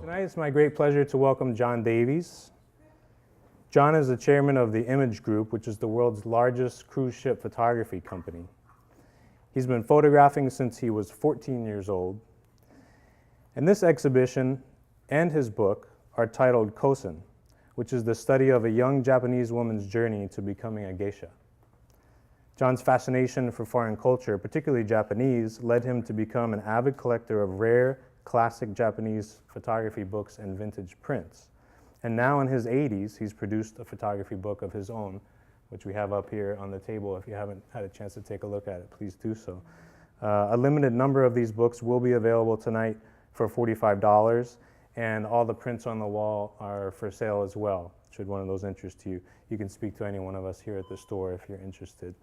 Tonight it's my great pleasure to welcome John Davies. John is the chairman of the Image Group, which is the world's largest cruise ship photography company. He's been photographing since he was 14 years old. And this exhibition and his book are titled Kosen, which is the study of a young Japanese woman's journey to becoming a geisha. John's fascination for foreign culture, particularly Japanese, led him to become an avid collector of rare, classic Japanese photography books and vintage prints. And now in his 80s, he's produced a photography book of his own, which we have up here on the table. If you haven't had a chance to take a look at it, please do so. A limited number of these books will be available tonight for $45, and all the prints on the wall are for sale as well. Should one of those interest you, you can speak to any one of us here at the store if you're interested.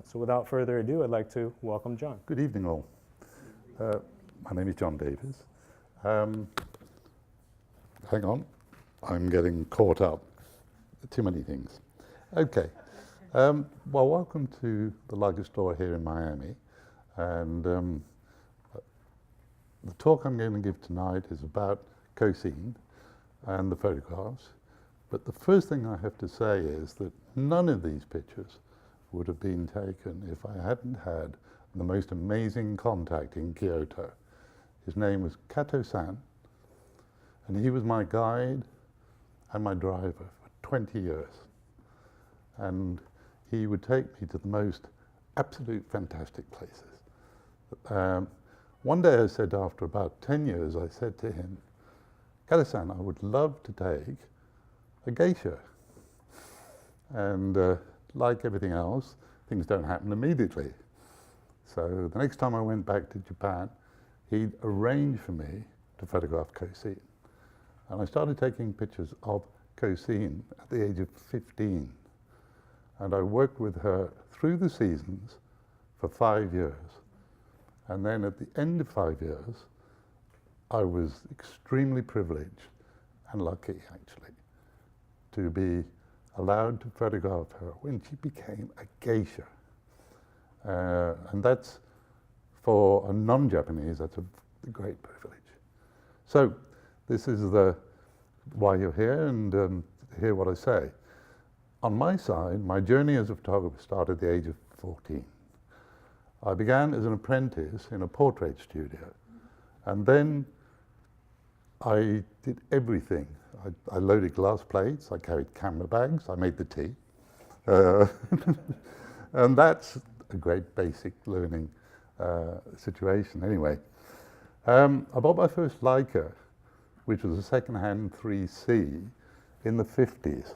So without further ado, I'd like to welcome John. Good evening, all. My name is John Davies. Hang on, I'm getting caught up. Too many things. Okay. Well, welcome to the luggage store here in Miami. And the talk I'm going to give tonight is about Kosen and the photographs. But the first thing I have to say is that none of these pictures would have been taken if I hadn't had the most amazing contact in Kyoto. His name was Kato-san, and he was my guide and my driver for 20 years. And he would take me to the most absolute fantastic places. One day I said, after about 10 years, I said to him, Kato-san, I would love to take a geisha. And like everything else, things don't happen immediately. So the next time I went back to Japan, he'd arranged for me to photograph Kosen. And I started taking pictures of Kosen at the age of 15. And I worked with her through the seasons for 5 years. And then at the end of 5 years, I was extremely privileged and lucky, actually, to be allowed to photograph her when she became a geisha. And that's, for a non-Japanese, that's a great privilege. So this is why you're here, and hear what I say. On my side, my journey as a photographer started at the age of 14. I began as an apprentice in a portrait studio, and then I did everything. I loaded glass plates, I carried camera bags, I made the tea. And that's a great basic learning situation. Anyway, I bought my first Leica, which was a second-hand 3C, in the 50s.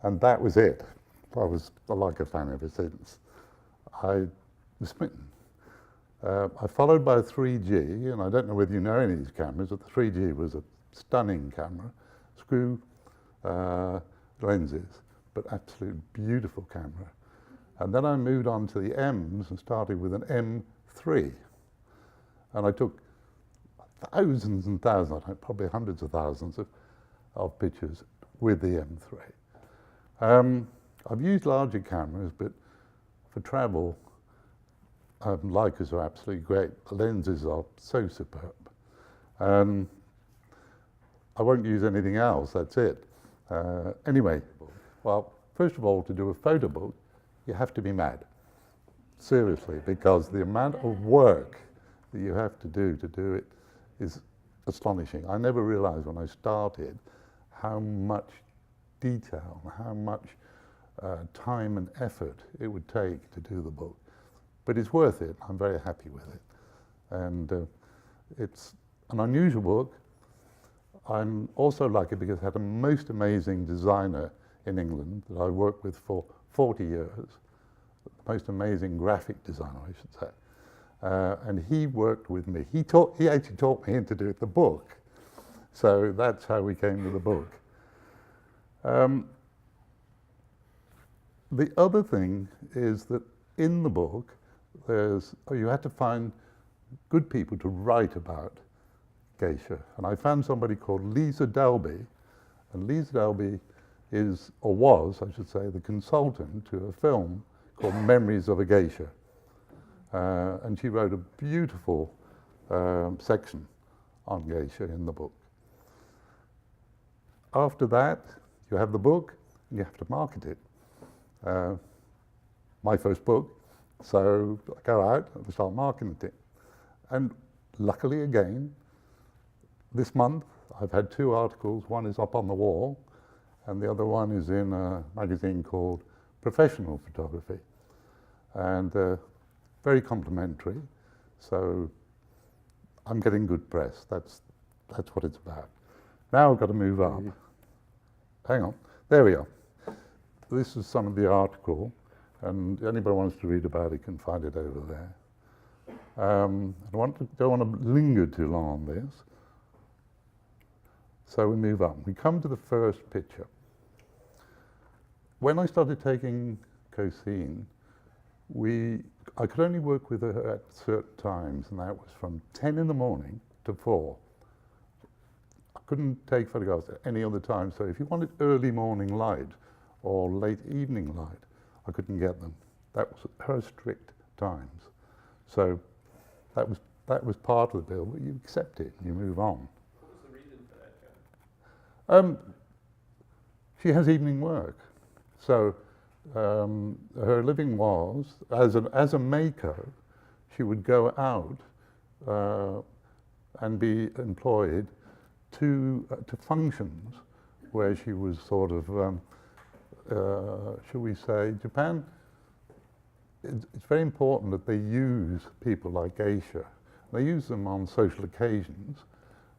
And that was it. I was a Leica fan ever since. I was smitten. I followed by a 3G, and I don't know whether you know any of these cameras, but the 3G was a stunning camera, screw lenses, but absolute beautiful camera. And then I moved on to the M's and started with an M3. And I took thousands and thousands, probably hundreds of thousands of pictures with the M3. I've used larger cameras, but for travel, Leicas are absolutely great. The lenses are so superb. I won't use anything else, that's it. Anyway, well, first of all, to do a photo book, you have to be mad. Seriously, because the amount of work that you have to do it is astonishing. I never realized when I started how much detail, how much time and effort it would take to do the book. But it's worth it. I'm very happy with it. And it's an unusual book. I'm also lucky because I had a most amazing designer in England that I worked with for 40 years. The most amazing graphic designer, I should say. And he worked with me. He actually taught me into do the book. So that's how we came to the book. The other thing is that in the book, you had to find good people to write about geisha. And I found somebody called Lisa Delby. And Lisa Delby is, or was, I should say, the consultant to a film called Memories of a Geisha. And she wrote a beautiful section on geisha in the book. After that, you have the book, and you have to market it. My first book, so I go out and start marketing it. And luckily again, this month I've had 2 articles. One is up on the wall, and the other one is in a magazine called Professional Photography. And very complimentary, so I'm getting good press. That's what it's about. Now I've got to move up. Hang on, there we are. This is some of the article, and anybody who wants to read about it can find it over there. I don't want to linger too long on this. So we move on. We come to the first picture. When I started taking Cosine, I could only work with her at certain times, and that was from 10 in the morning to 4. I couldn't take photographs at any other time, so if you wanted early morning light or late evening light, I couldn't get them. That was her strict times. So that was part of the deal, but you accept it and you move on. What was the reason for that, John? She has evening work. So her living was, as a maker, she would go out and be employed to functions where she was sort of, shall we say, Japan, it's very important that they use people like geisha. They use them on social occasions,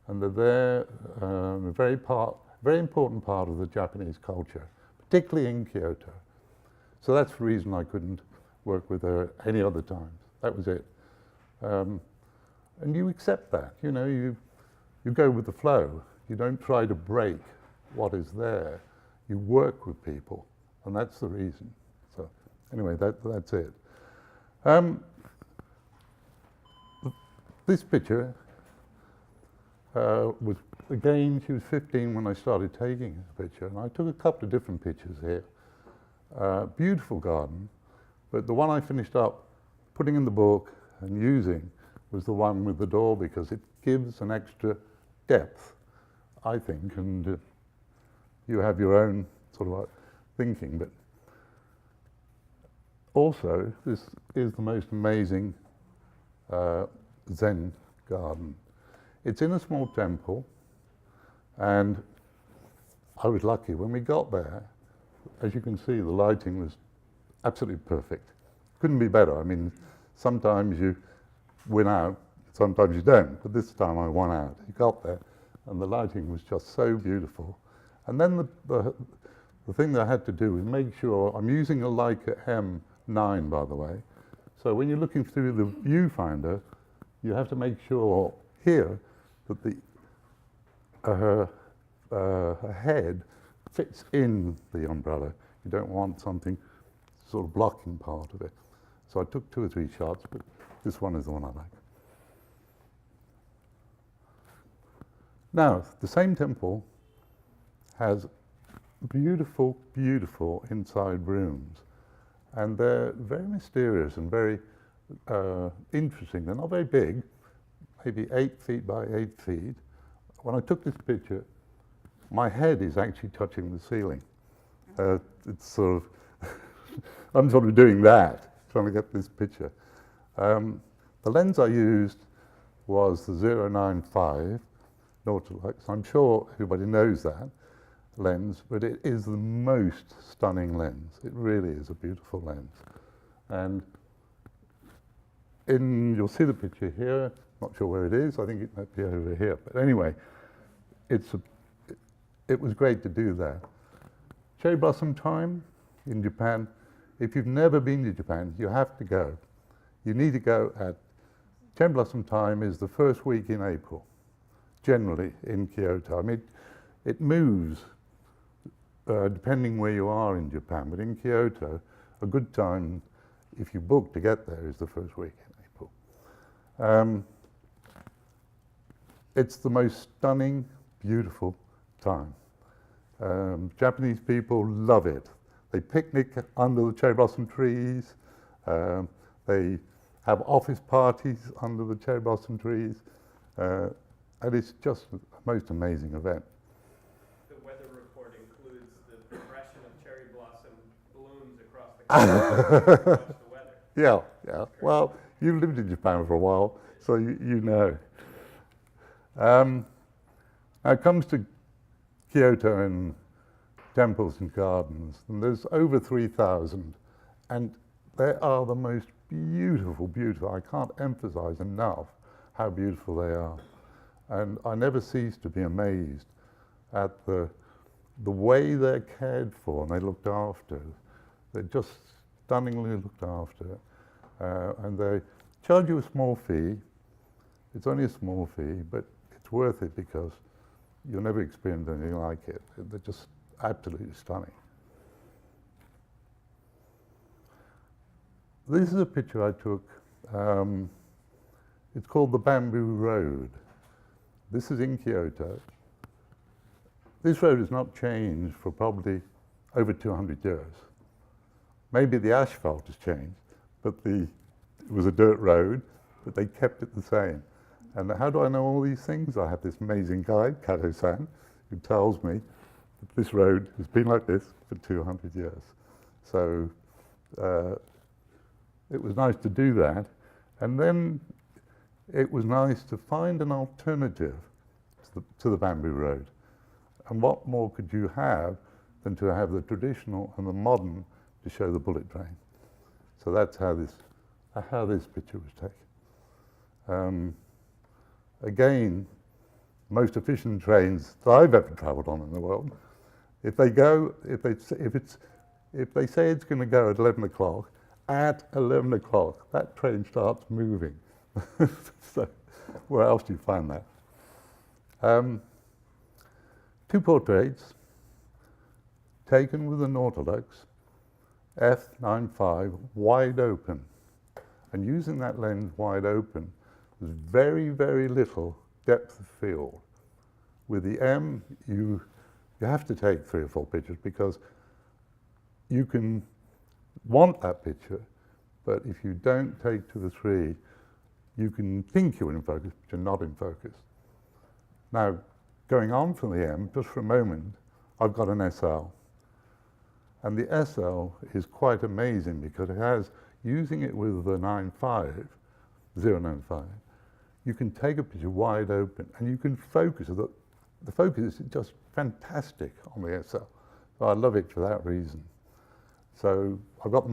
and they're a very important part of the Japanese culture, particularly in Kyoto. So that's the reason I couldn't work with her any other time. That was it. And you accept that, you know, you go with the flow. You don't try to break what is there. You work with people, and that's the reason. So anyway, that's it. This picture was, again, she was 15 when I started taking this picture, and I took a couple of different pictures here. Beautiful garden, but the one I finished up putting in the book and using was the one with the door, because it gives an extra depth, I think, and you have your own sort of thinking, but also this is the most amazing Zen garden. It's in a small temple, and I was lucky when we got there. As you can see, the lighting was absolutely perfect. Couldn't be better. I mean, sometimes you win out, sometimes you don't, but this time I won out. You got there, and the lighting was just so beautiful. And then the thing that I had to do was make sure, I'm using a Leica M9, by the way, so when you're looking through the viewfinder, you have to make sure here that her head fits in the umbrella. You don't want something sort of blocking part of it. So I took 2 or 3 shots, but this one is the one I like. Now, the same temple has beautiful, beautiful inside rooms, and they're very mysterious and very interesting. They're not very big, maybe 8 feet by 8 feet. When I took this picture, my head is actually touching the ceiling. It's sort of, I'm sort of doing that, trying to get this picture. The lens I used was the 095 Nautilux. I'm sure everybody knows that lens, but it is the most stunning lens. It really is a beautiful lens. And you'll see the picture here, not sure where it is, I think it might be over here. But anyway, it was great to do that. Cherry blossom time in Japan, if you've never been to Japan, you have to go. You need to go cherry blossom time is the first week in April, generally in Kyoto. I mean, it moves depending where you are in Japan, but in Kyoto, a good time, if you book to get there, is the first week in April. It's the most stunning, beautiful time. Japanese people love it. They picnic under the cherry blossom trees. They have office parties under the cherry blossom trees. And it's just the most amazing event. The weather the weather. Yeah, yeah. Well, you've lived in Japan for a while, so you know. Now it comes to Kyoto and temples and gardens, and there's over 3,000, and they are the most beautiful, beautiful. I can't emphasize enough how beautiful they are. And I never cease to be amazed at the way they're cared for and they're looked after. They're just stunningly looked after. And they charge you a small fee. It's only a small fee, but it's worth it because you'll never experience anything like it. They're just absolutely stunning. This is a picture I took. It's called the Bamboo Road. This is in Kyoto. This road has not changed for probably over 200 years. Maybe the asphalt has changed, but it was a dirt road, but they kept it the same. And how do I know all these things? I have this amazing guide, Kato-san, who tells me that this road has been like this for 200 years. So it was nice to do that. And then it was nice to find an alternative to the Bamboo Road. And what more could you have than to have the traditional and the modern to show the bullet train? So that's how this picture was taken. Again, most efficient trains that I've ever travelled on in the world, if they say it's going to go at 11 o'clock, at 11 o'clock, that train starts moving. So where else do you find that? Two portraits taken with a Nautilus f/95 wide open. And using that lens wide open, there's very, very little depth of field. With the M, you have to take 3 or 4 pictures because you can want that picture, but if you don't take 2 or 3, you can think you're in focus, but you're not in focus. Now, going on from the M, just for a moment, I've got an SL. And the SL is quite amazing because it has, using it with the 095, you can take a picture wide open and you can focus. The focus is just fantastic on the SL. So I love it for that reason. So I've got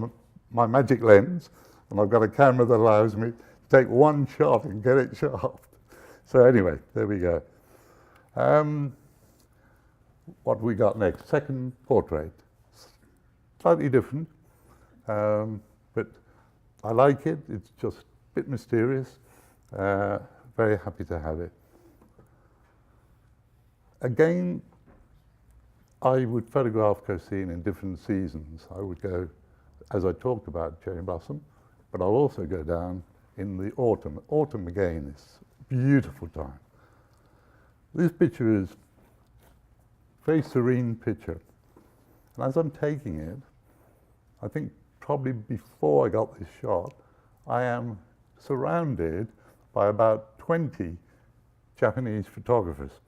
my magic lens and I've got a camera that allows me to take one shot and get it sharp. So anyway, there we go. What we got next? Second portrait. Slightly different, but I like it. It's just a bit mysterious. Very happy to have it. Again, I would photograph Kosine in different seasons. I would go, as I talked about, cherry blossom, but I'll also go down in the autumn. Autumn, again, is a beautiful time. This picture is a very serene picture. And as I'm taking it, I think probably before I got this shot, I am surrounded by about 20 Japanese photographers.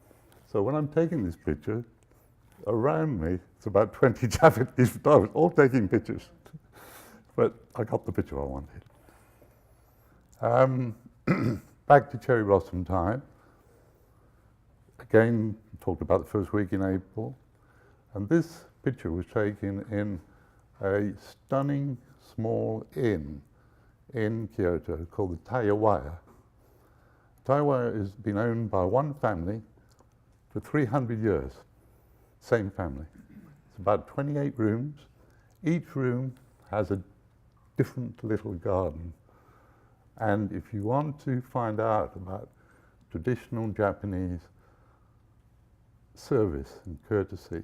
So when I'm taking this picture, around me, it's about 20 Japanese photographers, all taking pictures. But I got the picture I wanted. Back to cherry blossom time. Again, talked about the first week in April. And this picture was taken in a stunning small inn in Kyoto called the Taiwaya. Taiwaya has been owned by one family for 300 years, same family. It's about 28 rooms. Each room has a different little garden. And if you want to find out about traditional Japanese service and courtesy,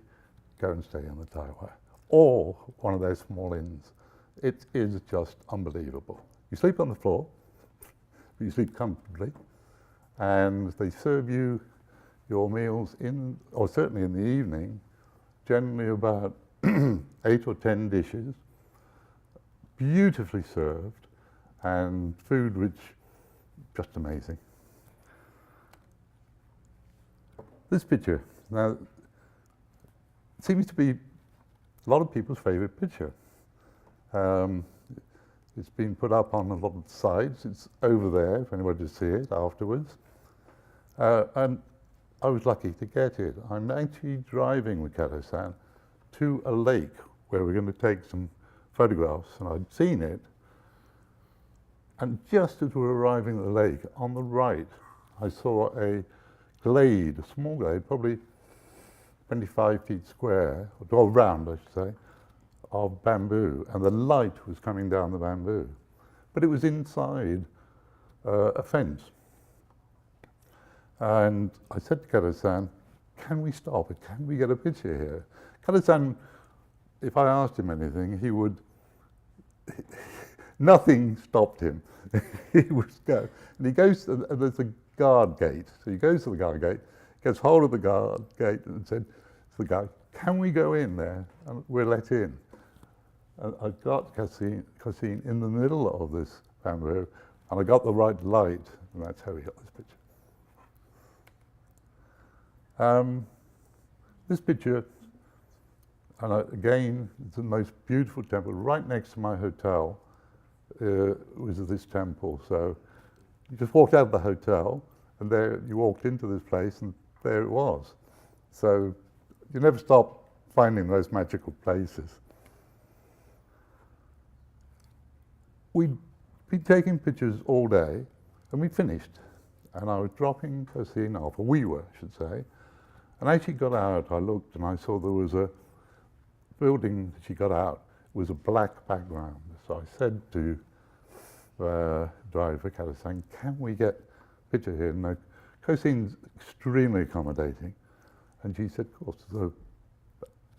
go and stay in the Taiwaya or one of those small inns. It is just unbelievable. You sleep on the floor, but you sleep comfortably, and they serve you your meals in, or certainly in the evening, generally about 8 or 10 dishes, beautifully served, and food which just amazing. This picture, now, seems to be a lot of people's favorite picture. Um, it's been put up on a lot of sites. It's over there if anybody to see it afterwards. And I was lucky to get it. I'm actually driving with Kato-san to a lake where we're going to take some photographs, and I'd seen it. And just as we were arriving at the lake, on the right, I saw a glade, a small glade, probably 25 feet square, or round, I should say, of bamboo, and the light was coming down the bamboo. But it was inside a fence. And I said to Kato-san, can we stop it? Can we get a picture here? Kato-san, if I asked him anything, he would, nothing stopped him. He would go. And he goes, and there's a guard gate. So he goes to the guard gate, gets hold of the guard gate and said to the guy, can we go in there? And we're let in. And I got Cassine in the middle of this bamboo, and I got the right light, and that's how we got this picture. This picture, and again, it's the most beautiful temple. Right next to my hotel was this temple. So you just walked out of the hotel, and there you walked into this place, and there it was. So you never stop finding those magical places. We'd been taking pictures all day, and we finished. And I was dropping Cassine off, or we were, I should say. And as she got out, I looked and I saw there was a building that she got out. It was a black background. So I said to driver Kato-san, can we get a picture here? And Cassine's extremely accommodating. And she said, of course. So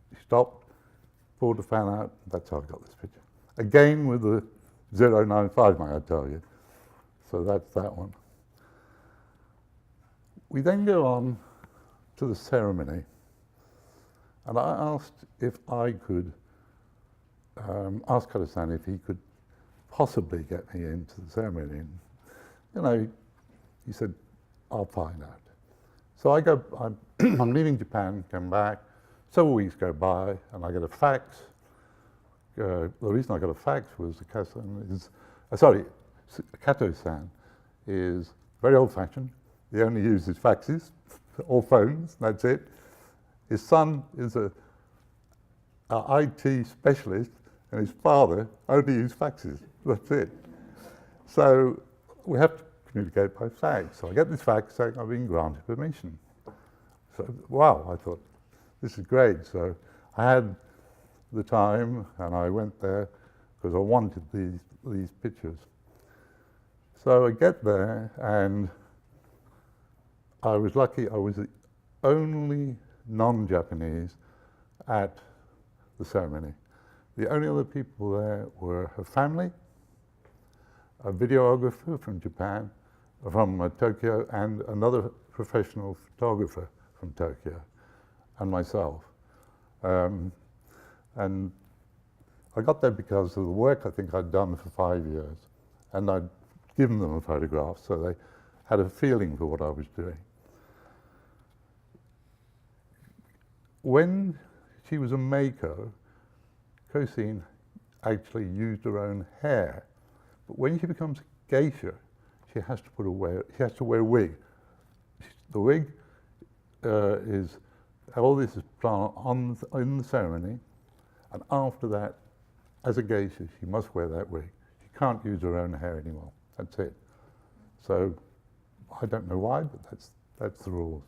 she stopped, pulled the fan out, that's how I got this picture. Again with the 095, may I tell you. So that's that one. We then go on to the ceremony, and I asked if I could ask Kato-san if he could possibly get me into the ceremony. And, you know, he said, I'll find out. So I go, I'm leaving Japan, come back, several weeks go by, and I get a fax. The reason I got a fax was Kato-san is very old-fashioned. He only uses faxes or phones, that's it. His son is a IT specialist, and his father only used faxes, that's it. So we have to communicate by fax. So I get this fax saying I've been granted permission. So, wow, I thought, this is great. So I had the time, and I went there because I wanted these pictures. So I get there, and I was lucky. I was the only non-Japanese at the ceremony. The only other people there were her family, a videographer from Japan, from Tokyo, and another professional photographer from Tokyo, and myself. And I got there because of the work I think I'd done for 5 years, and I'd given them a photograph, so they had a feeling for what I was doing. When she was a Meiko, Cassine actually used her own hair, but when she becomes geisha, she has to wear a wig. The wig is all this is planned in the ceremony, and after that, as a geisha, she must wear that wig. She can't use her own hair anymore. That's it. So I don't know why, but that's the rules.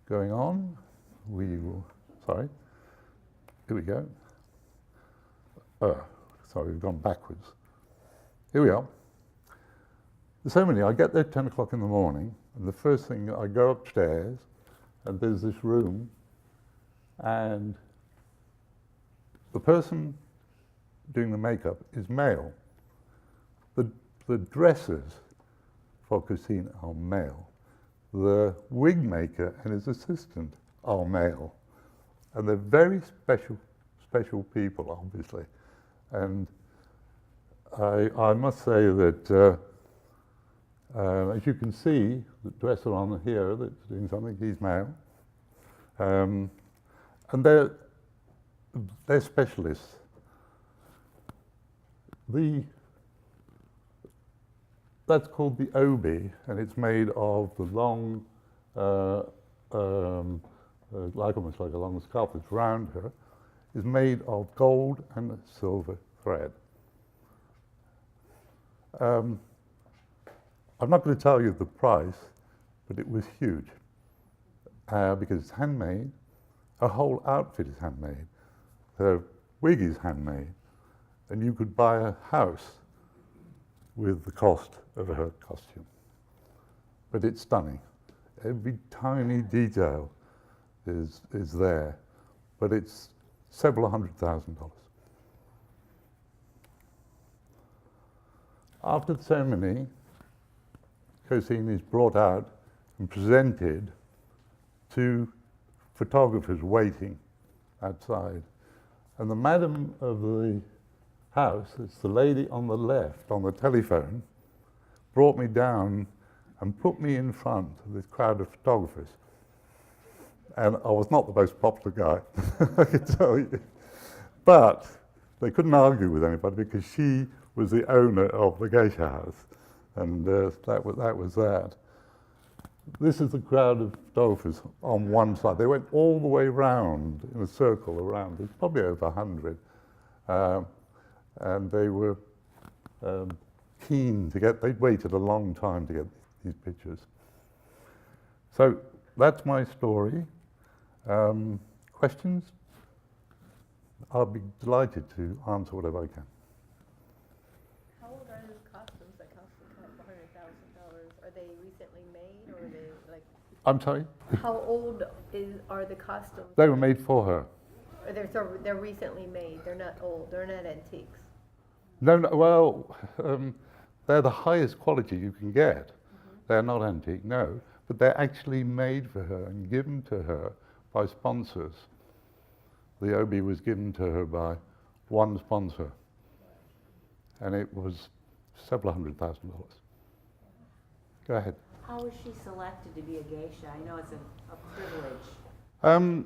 Going on, sorry, here we go. Sorry, we've gone backwards. Here we are. The ceremony, I get there at 10 o'clock in the morning, and the first thing, I go upstairs, and there's this room, and the person doing the makeup is male. The dressers for Cassine are male. The wig maker and his assistant are male. And they're very special people, obviously. And I must say that, as you can see, the dresser on here that's doing something, he's male. And they're specialists. That's called the obi, and it's made of the long, like almost like a long scarf that's round her, is made of gold and silver thread. I'm not going to tell you the price, but it was huge because it's handmade. Her whole outfit is handmade. Her wig is handmade, and you could buy a house with the cost of her costume. But it's stunning. Every tiny detail is there, but it's several $100,000. After the ceremony, Kosine is brought out and presented to photographers waiting outside. And the madam of the house, it's the lady on the left on the telephone, brought me down and put me in front of this crowd of photographers. And I was not the most popular guy, I can tell you. But they couldn't argue with anybody because she was the owner of the geisha house. And that was that. This is the crowd of photographers on one side. They went all the way round in a circle around. There's probably over 100. And they were keen to they'd waited a long time to get these pictures. So that's my story. Questions? I'll be delighted to answer whatever I can. How old are those costumes that cost $100,000? Are they recently made, or are they like? I'm sorry? How old are the costumes? They were made for her. Or they're recently made. They're not old. They're not antiques. No, well, they're the highest quality you can get. Mm-hmm. They're not antique, no, but they're actually made for her and given to her by sponsors. The obi was given to her by one sponsor, and it was several $100,000. Go ahead. How was she selected to be a geisha? I know it's a privilege.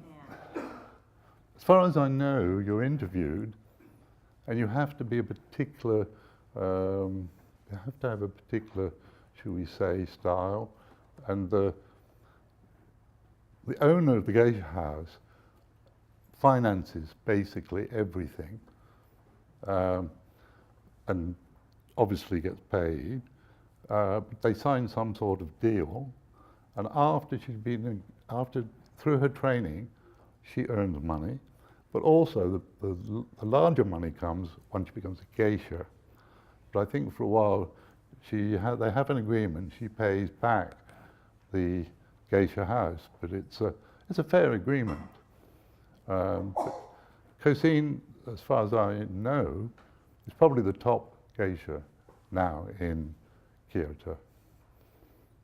As far as I know, you're interviewed, and you have to be a particular, you have to have a particular, shall we say, style. And the owner of the geisha house finances basically everything, and obviously gets paid. But they sign some sort of deal, and after through her training, she earns money. But also the larger money comes once she becomes a geisha. But I think for a while they have an agreement. She pays back the geisha house, but it's a fair agreement. Kosine, as far as I know, is probably the top geisha now in Kyoto,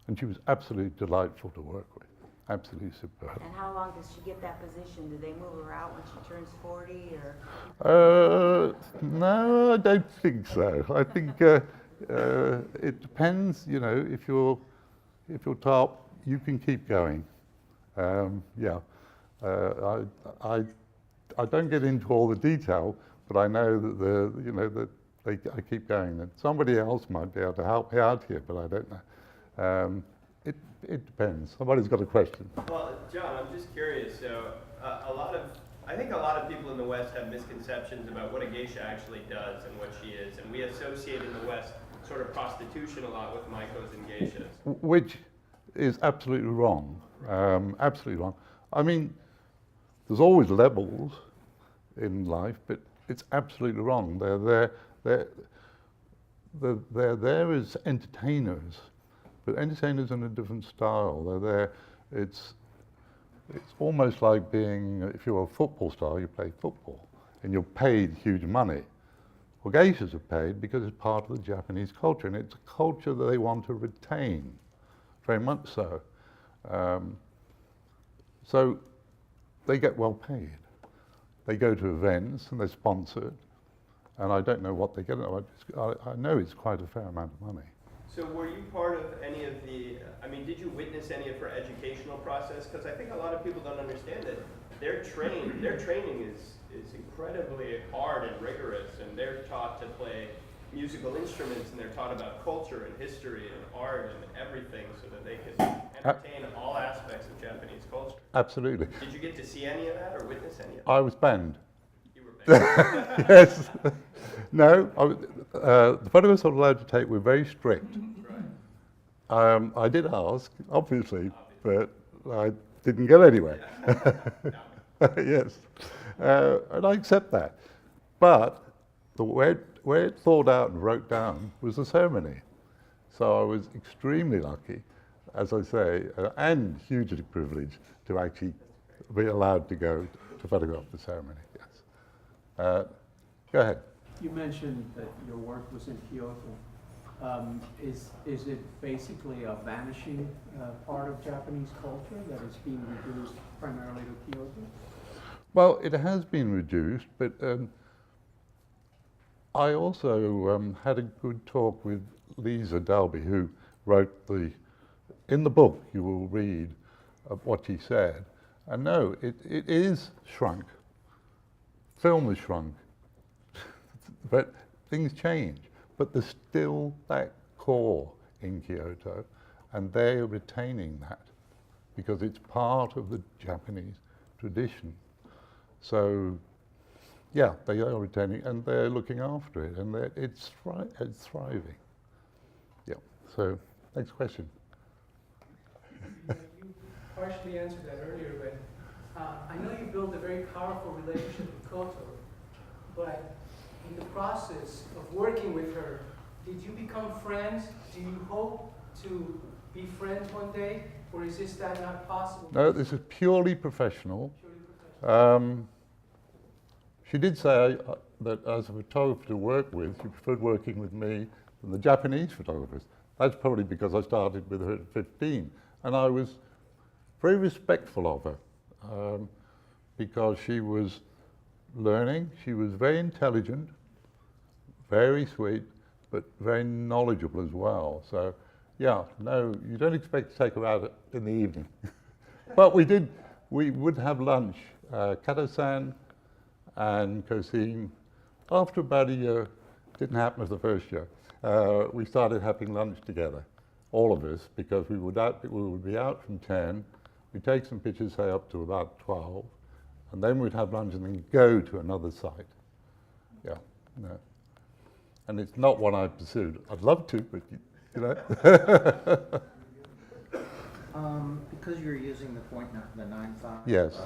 and she was absolutely delightful to work with. Absolutely superb. And how long does she get that position? Do they move her out when she turns 40, or? No, I don't think so. I think it depends. You know, if you're top, you can keep going. Yeah, I don't get into all the detail, but I know that I keep going. And somebody else might be able to help me out here, but I don't know. It depends. Somebody's got a question. Well, John, I'm just curious. So, I think a lot of people in the West have misconceptions about what a geisha actually does and what she is, and we associate in the West sort of prostitution a lot with maikos and geishas. Which is absolutely wrong. Absolutely wrong. I mean, there's always levels in life, but it's absolutely wrong. They're there as entertainers. But entertainers in a different style. They're there. It's almost like being, if you're a football star, you play football, and you're paid huge money. Well, geishas are paid because it's part of the Japanese culture, and it's a culture that they want to retain, very much so. So they get well paid. They go to events and they're sponsored, and I don't know what they get. I know it's quite a fair amount of money. So were you part of any of did you witness any of her educational process? Because I think a lot of people don't understand that their training is incredibly hard and rigorous, and they're taught to play musical instruments, and they're taught about culture and history and art and everything, so that they can entertain all aspects of Japanese culture. Absolutely. Did you get to see any of that or witness any of that? I was banned. You were banned. Yes. No, the photographs I'm allowed to take were very strict. Right. I did ask, obviously, but I didn't get anywhere. Yes, and I accept that. But where it thought out and wrote down was the ceremony. So I was extremely lucky, as I say, and hugely privileged to actually be allowed to go to photograph the ceremony. Yes. Go ahead. You mentioned that your work was in Kyoto. Is it basically a vanishing part of Japanese culture that is being reduced primarily to Kyoto? Well, it has been reduced, but I also had a good talk with Lisa Dalby, who wrote in the book you will read what she said. And no, it is shrunk. Film is shrunk. But things change. But there's still that core in Kyoto, and they're retaining that because it's part of the Japanese tradition. So, yeah, they are retaining, and they're looking after it, and it's thriving. Yeah. So, next question. You partially answered that earlier, but I know you built a very powerful relationship with Kyoto, but in the process of working with her, did you become friends? Do you hope to be friends one day, or is that not possible? No, this is purely professional. Purely professional. She did say that as a photographer to work with, she preferred working with me than the Japanese photographers. That's probably because I started with her at 15, and I was very respectful of her because she was learning. She was very intelligent, very sweet, but very knowledgeable as well. So, yeah, no, you don't expect to take her out in the evening. But we would have lunch. Kato-san and Cosine, after about a year, didn't happen as the first year, we started having lunch together, all of us, because we would be out from 10, we'd take some pictures, say up to about 12, and then we'd have lunch and then go to another site. Yeah, no. And it's not one I've pursued. I'd love to, but you know. Because you're using the the 9.5. Yes.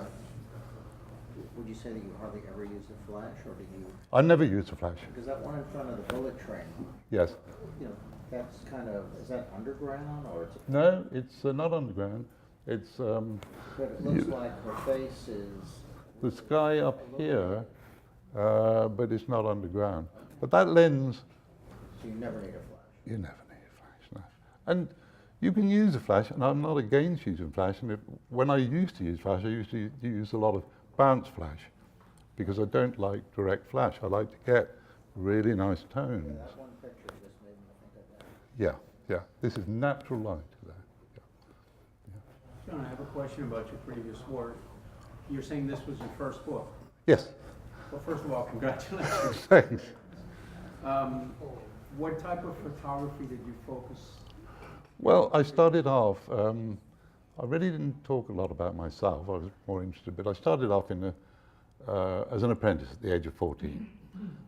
Would you say that you hardly ever use the flash, or do you? I never use a flash. Because that one in front of the bullet train, Yes. you know, that's kind of, is that underground, or it's? No, it's not underground. It's But it looks like her face is. the sky up here, but it's not underground. But that lens, So you never need a flash. you never need a flash, no. And you can use a flash, and I'm not against using flash. And when I used to use flash, I used to use a lot of bounce flash because I don't like direct flash. I like to get really nice tones. Yeah, that one picture just made me think of that. Yeah. This is natural light there. John, I have a question about your previous work. You're saying this was your first book. Yes. Well, first of all, congratulations. Thanks. What type of photography did you focus? Well, I started off, I really didn't talk a lot about myself. I was more interested, but I started off as an apprentice at the age of 14.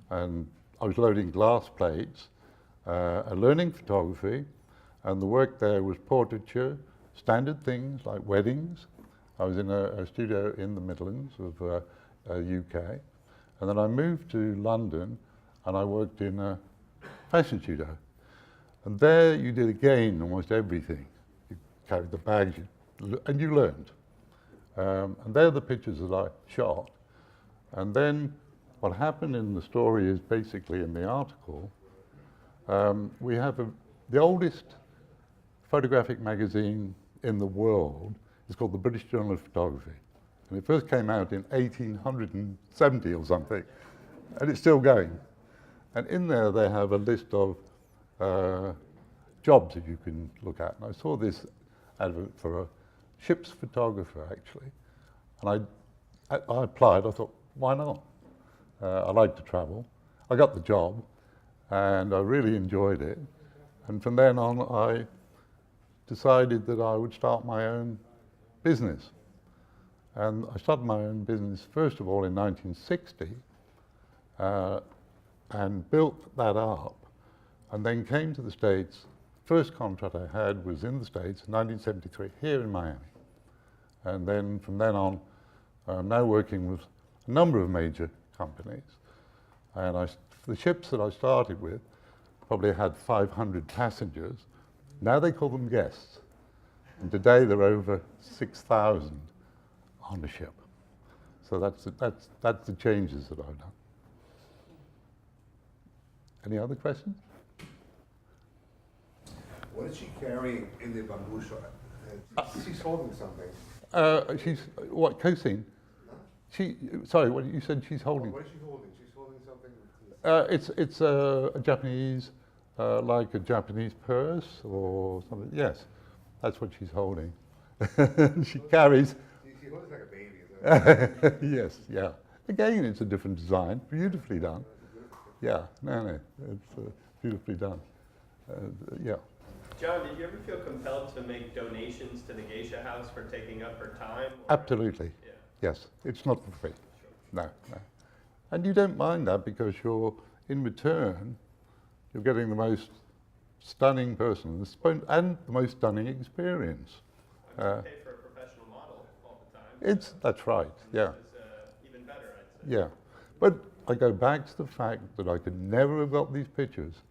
And I was loading glass plates, learning photography, and the work there was portraiture, standard things like weddings. I was in a studio in the Midlands of UK. And then I moved to London and I worked in a fashion studio. And there you did again almost everything. You carried the bags and you learned. And they're the pictures that I shot. And then what happened in the story is basically in the article, we have the oldest photographic magazine in the world. It's called the British Journal of Photography. And it first came out in 1870 or something, and it's still going. And in there they have a list of jobs that you can look at. And I saw this advert for a ship's photographer, actually. And I applied. I thought, why not? I like to travel. I got the job, and I really enjoyed it. And from then on, I decided that I would start my own business. And I started my own business, first of all, in 1960, and built that up, and then came to the States. First contract I had was in the States in 1973, here in Miami. And then from then on, I'm now working with a number of major companies. And the ships that I started with probably had 500 passengers. Now they call them guests. And today there are over 6,000 on the ship. So that's the changes that I've done. Any other questions? What is she carrying in the bamboo shot? She's holding something. She's, what, Cosine? Sorry, what you said she's holding? What is she holding? She's holding something. It's a Japanese, like a Japanese purse or something. Yes, that's what she's holding. She carries. She holds like a baby. Is that Yes, yeah. Again, it's a different design, beautifully done. Yeah, no, it's beautifully done. Yeah. John, did you ever feel compelled to make donations to the geisha house for taking up her time? Or? Absolutely. Yeah. Yes, it's not for free. No. And you don't mind that because in return, you're getting the most stunning person and the most stunning experience. I mean, you pay for a professional model all the time. That's right, yeah. It's even better, I'd say. Yeah, but I go back to the fact that I could never have got these pictures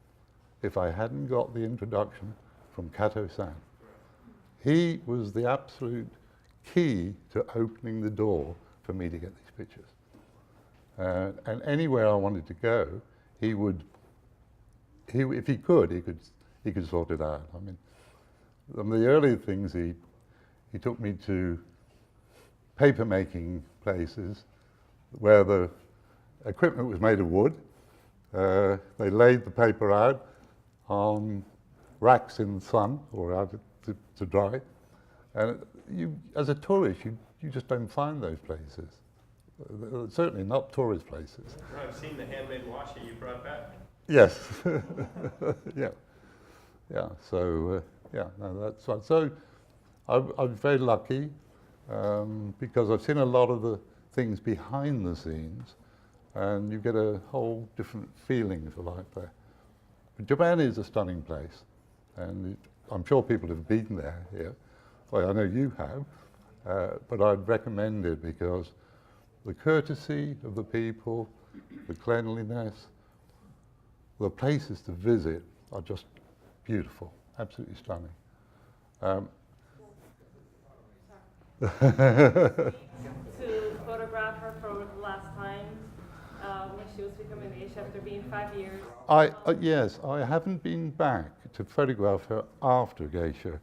if I hadn't got the introduction from Kato-san. He was the absolute key to opening the door for me to get these pictures. And anywhere I wanted to go, if he could sort it out. I mean, one of the early things he took me to paper making places where the equipment was made of wood. They laid the paper out on racks in the sun or out to dry. And as a tourist, you just don't find those places. Certainly not tourist places. I've seen the handmade washi you brought back. Yes. Yeah. So no, that's fine. So I'm very lucky because I've seen a lot of the things behind the scenes, and you get a whole different feeling, if you like, there. But Japan is a stunning place, and I'm sure people have been there here. Well, I know you have, but I'd recommend it because the courtesy of the people, the cleanliness, the places to visit are just beautiful, absolutely stunning. To photograph her for the last time when she was becoming geisha after being 5 years. Yes, I haven't been back to photograph her after geisha.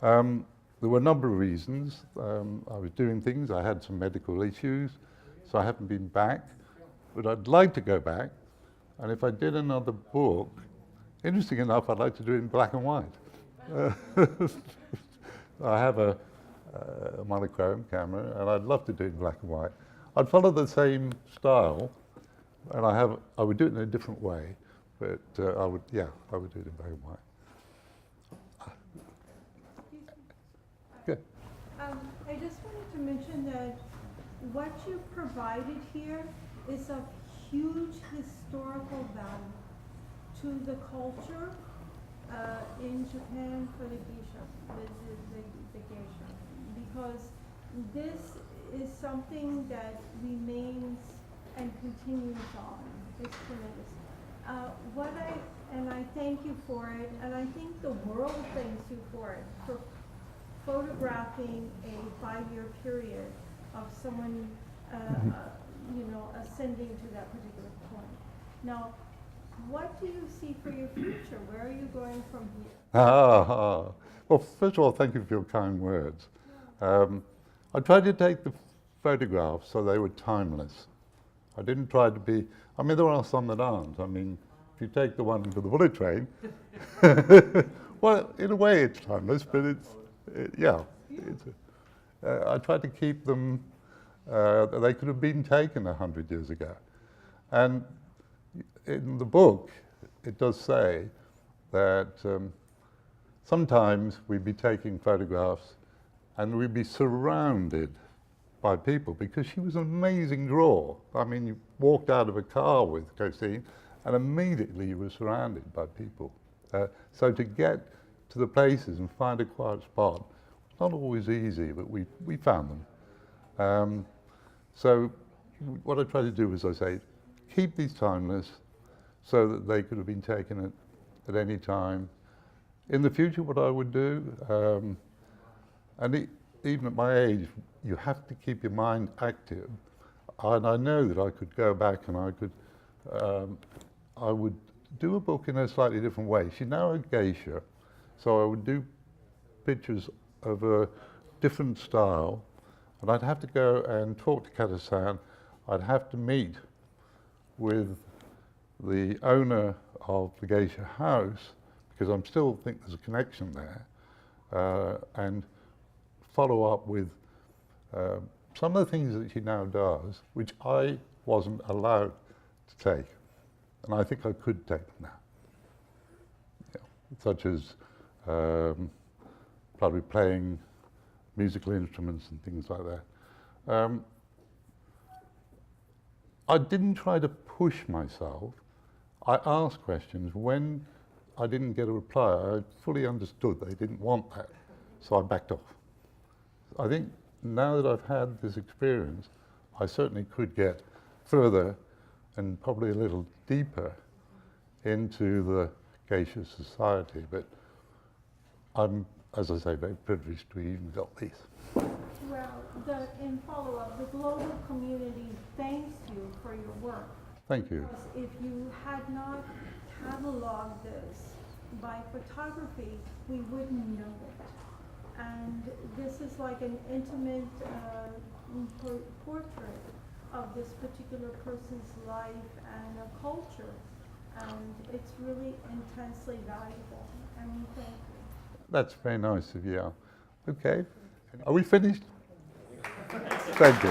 There were a number of reasons. I was doing things, I had some medical issues, so I haven't been back. But I'd like to go back, and if I did another book, interesting enough, I'd like to do it in black and white. I have a monochrome camera, and I'd love to do it in black and white. I'd follow the same style, and I would do it in a different way, but I would do it in black and white. Good. I just wanted to mention that what you provided here is of huge historical value to the culture in Japan for the geisha, the geisha, because this is something that remains and continues on. It's tremendous. I thank you for it, and I think the world thanks you for it, for photographing a 5-year period of someone, ascending to that particular point. Now, what do you see for your future? Where are you going from here? Well, first of all, thank you for your kind words. I tried to take the photographs so they were timeless. I didn't try to be, there are some that aren't. If you take the one to the bullet train, well, in a way it's timeless, but I try to keep them They could have been taken 100 years ago. And in the book, it does say that sometimes we'd be taking photographs and we'd be surrounded by people, because she was an amazing drawer. I mean, you walked out of a car with Cosine and immediately you were surrounded by people. So to get to the places and find a quiet spot, not always easy, but we found them. So what I try to do is, I say, keep these timeless so that they could have been taken at any time. In the future, what I would do, even at my age, you have to keep your mind active. And I know that I could go back and I would do a book in a slightly different way. She's now a geisha, so I would do pictures of a different style, and I'd have to go and talk to Kata-san. I'd have to meet with the owner of the geisha house, because I still think there's a connection there, and follow up with some of the things that she now does, which I wasn't allowed to take, and I think I could take them now. Yeah. Such as probably playing musical instruments and things like that. I didn't try to push myself. I asked questions. When I didn't get a reply, I fully understood they didn't want that, so I backed off. I think now that I've had this experience, I certainly could get further and probably a little deeper into the geisha society, but I'm, as I say, very privileged to even got these. Well, in follow-up, the global community thanks you for your work. Thank you. Because if you had not cataloged this by photography, we wouldn't know it. And this is like an intimate portrait of this particular person's life and a culture. And it's really intensely valuable. And we thank you. That's very nice of you. Okay. Are we finished? Thank you.